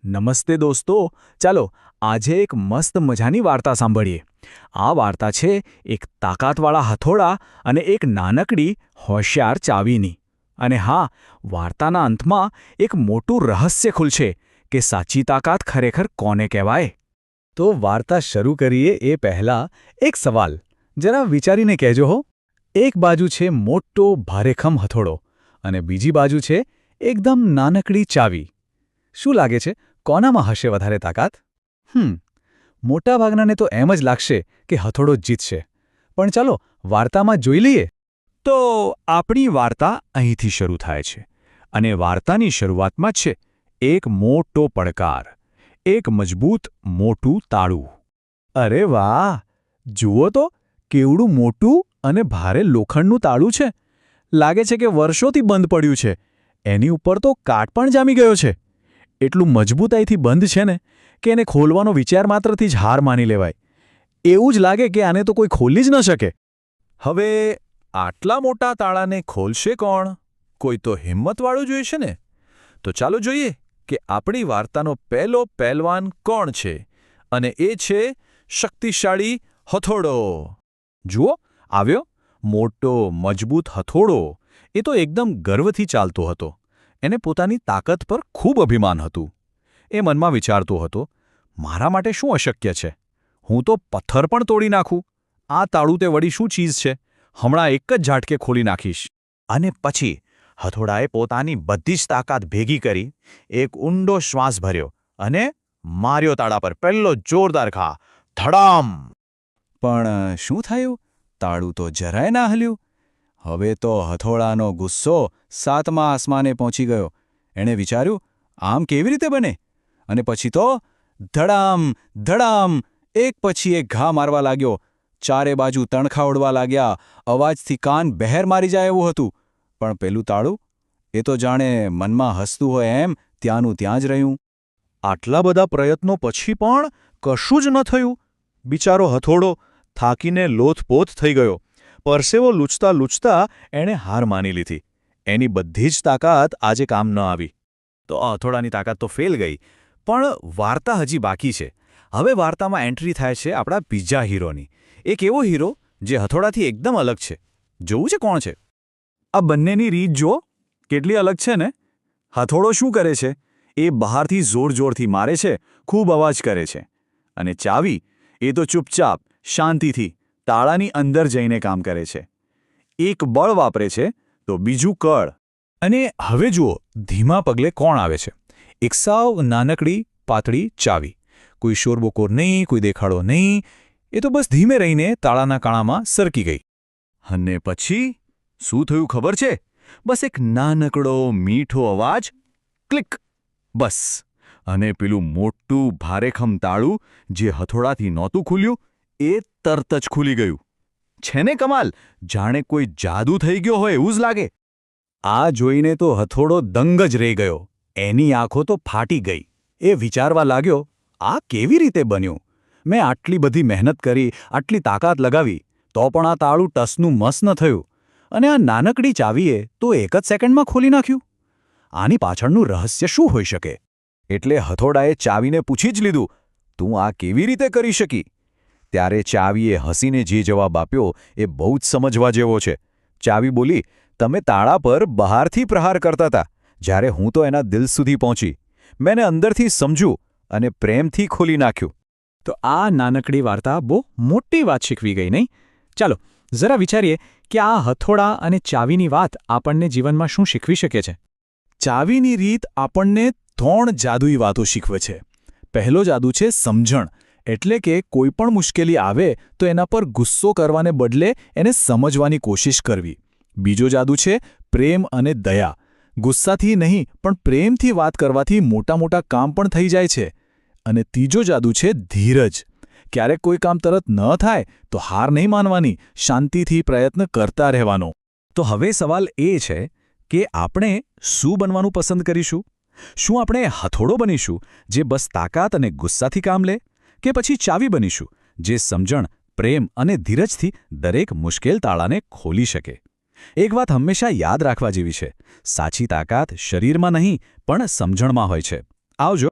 નમસ્તે દોસ્તો, ચાલો આજે એક મસ્ત મજાની વાર્તા સાંભળીએ. આ વાર્તા છે એક તાકાતવાળા હથોડા અને એક નાનકડી હોશિયાર ચાવીની. અને હા, વાર્તાના અંતમાં એક મોટું રહસ્ય ખુલશે કે સાચી તાકાત ખરેખર કોને કહેવાય. તો વાર્તા શરૂ કરીએ એ પહેલાં એક સવાલ જરા વિચારીને કહેજો હો. એક બાજુ છે મોટો ભારેખમ હથોડો અને બીજી બાજુ છે એકદમ નાનકડી ચાવી. શું લાગે છે, કોનામાં હશે વધારે તાકાત? મોટાભાગનાને તો એમ જ લાગશે કે હથોડો જીતશે. પણ ચાલો વાર્તામાં જોઈ લઈએ. તો આપણી વાર્તા અહીંથી શરૂ થાય છે અને વાર્તાની શરૂઆતમાં છે એક મોટો પડકાર, એક મજબૂત મોટું તાળું. અરે વાહ! જુઓ તો કેવડું મોટું અને ભારે લોખંડનું તાળું છે. લાગે છે કે વર્ષોથી બંધ પડ્યું છે. એની ઉપર તો કાટ પણ જામી ગયો છે. એટલું મજબૂતાઈથી બંધ છે ને કે એને ખોલવાનો વિચાર માત્રથી જ હાર માની લેવાય. એવું જ લાગે કે આને તો કોઈ ખોલી જ ન શકે. હવે આટલા મોટા તાળાને ખોલશે કોણ? કોઈ તો હિંમતવાળું જોઈશે ને. તો ચાલો જોઈએ કે આપણી વાર્તાનો પહેલો પહેલવાન કોણ છે. અને એ છે શક્તિશાળી હથોડો. જુઓ, આવ્યો મોટો મજબૂત હથોડો. એ તો એકદમ ગર્વથી ચાલતો હતો. એને પોતાની તાકાત પર ખૂબ અભિમાન હતું. એ મનમાં વિચારતો હતો, મારા માટે શું અશક્ય છે? હું તો પથ્થર પણ તોડી નાખું. આ તાળું તે વળી શું ચીજ છે? હમણાં એક જ ઝાટકે ખોલી નાખીશ. અને પછી હથોડાએ પોતાની બધી જ તાકાત ભેગી કરી, એક ઊંડો શ્વાસ ભર્યો અને માર્યો તાળા પર પહેલો જોરદાર ઘા. ધડામ! પણ શું થયું? તાળું તો જરાય ના હલ્યું. હવે તો હથોડાનો ગુસ્સો સાતમા આસમાને પહોંચી ગયો. એણે વિચાર્યું, આમ કેવી રીતે બને? અને પછી તો ધડામ ધડામ એક પછી એક ઘા મારવા લાગ્યો. ચારે બાજુ તણખા ઉડવા લાગ્યા. અવાજથી કાન બહેર મારી જાય એવું હતું. પણ પેલું તાળું, એ તો જાણે મનમાં હસતું હોય એમ ત્યાંનું ત્યાં જ રહ્યું. આટલા બધા પ્રયત્નો પછી પણ કશું જ ન થયું. બિચારો હથોડો થાકીને લોથપોથ થઈ ગયો. પરસેવો લૂછતા લૂછતા એણે હાર માની લીધી. એની બધી જ તાકાત આજે કામ ન આવી. તો હથોડાની તાકાત તો ફેલ ગઈ. પણ વાર્તા હજી બાકી છે. હવે વાર્તામાં એન્ટ્રી થાય છે આપણા બીજા હીરોની. એક એવો હીરો જે હથોડાથી એકદમ અલગ છે. જોવું છે કોણ છે? આ બંનેની રીત જુઓ, કેટલી અલગ છે ને. હથોડો શું કરે છે? એ બહારથી જોર-જોરથી મારે છે, ખૂબ અવાજ કરે છે. અને ચાવી, એ તો ચૂપચાપ શાંતિથી તાળાની અંદર જઈને કામ કરે છે. એક બળ વાપરે છે તો બીજું કળ. અને હવે જુઓ, ધીમા પગલે કોણ આવે છે? એક સાવ નાનકડી પાતળી ચાવી. કોઈ શોરબકોર નહીં, કોઈ દેખાડો નહીં. એ તો બસ ધીમે રહીને તાળાના કાણામાં સરકી ગઈ. અને પછી શું થયું ખબર છે? બસ એક નાનકડો મીઠો અવાજ, ક્લિક! બસ. અને પેલું મોટું ભારેખમ તાળું જે હથોડાથી નહોતું ખુલ્યું, એ તરત જ ખુલી ગયું. છે ને કમાલ? જાણે કોઈ જાદુ થઈ ગયો હોય એવું જ લાગે. આ જોઈને તો હથોડો દંગ જ રહી ગયો. એની આંખો તો ફાટી ગઈ. એ વિચારવા લાગ્યો, આ કેવી રીતે બન્યું? મેં આટલી બધી મહેનત કરી, આટલી તાકાત લગાવી, તો પણ આ તાળું ટસનું મસ ન થયું. અને આ નાનકડી ચાવીએ તો એક જ સેકન્ડમાં ખોલી નાખ્યું. આની પાછળનું રહસ્ય શું હોઈ શકે? એટલે હથોડાએ ચાવીને પૂછી જ લીધું, તું આ કેવી રીતે કરી શકી? ત્યારે ચાવીએ હસીને જે જવાબ આપ્યો એ બહુ જ સમજવા જેવો છે. ચાવી બોલી, તમે તાળા પર બહારથી પ્રહાર કરતા હતા, જ્યારે હું તો એના દિલ સુધી પહોંચી. મેં અંદરથી સમજ્યું અને પ્રેમથી ખોલી નાખ્યું. તો આ નાનકડી વાર્તા બહુ મોટી વાત શીખવી ગઈ, નહીં? ચાલો જરા વિચારીએ કે આ હથોડા અને ચાવીની વાત આપણને જીવનમાં શું શીખવી શકે છે. ચાવીની રીત આપણને 3 જાદુઈ વાતો શીખવે છે. પહેલો જાદુ છે સમજણ. એટલે કે કોઈ પણ મુશ્કેલી આવે તો એના પર ગુસ્સો કરવાને બદલે એને સમજવાની કોશિશ કરવી. બીજો જાદુ છે પ્રેમ અને દયા. ગુસ્સાથી નહીં પણ પ્રેમથી વાત કરવાથી મોટા મોટા કામ પણ થઈ જાય છે. અને ત્રીજો જાદુ છે ધીરજ. ક્યારેક કોઈ કામ તરત ન થાય તો હાર નહીં માનવાની, શાંતિથી પ્રયત્ન કરતા રહેવાનો. તો હવે સવાલ એ છે કે આપણે શું બનવાનું પસંદ કરીશું? શું આપણે હથોડો બનીશું જે બસ તાકાત અને ગુસ્સાથી કામ લે? કે પછી ચાવી બનીશું જે સમજણ, પ્રેમ અને ધીરજથી દરેક મુશ્કેલ તાળાને ખોલી શકે? એક વાત હંમેશા યાદ રાખવા જેવી છે, સાચી તાકાત શરીરમાં નહીં પણ સમજણમાં હોય છે. આવજો.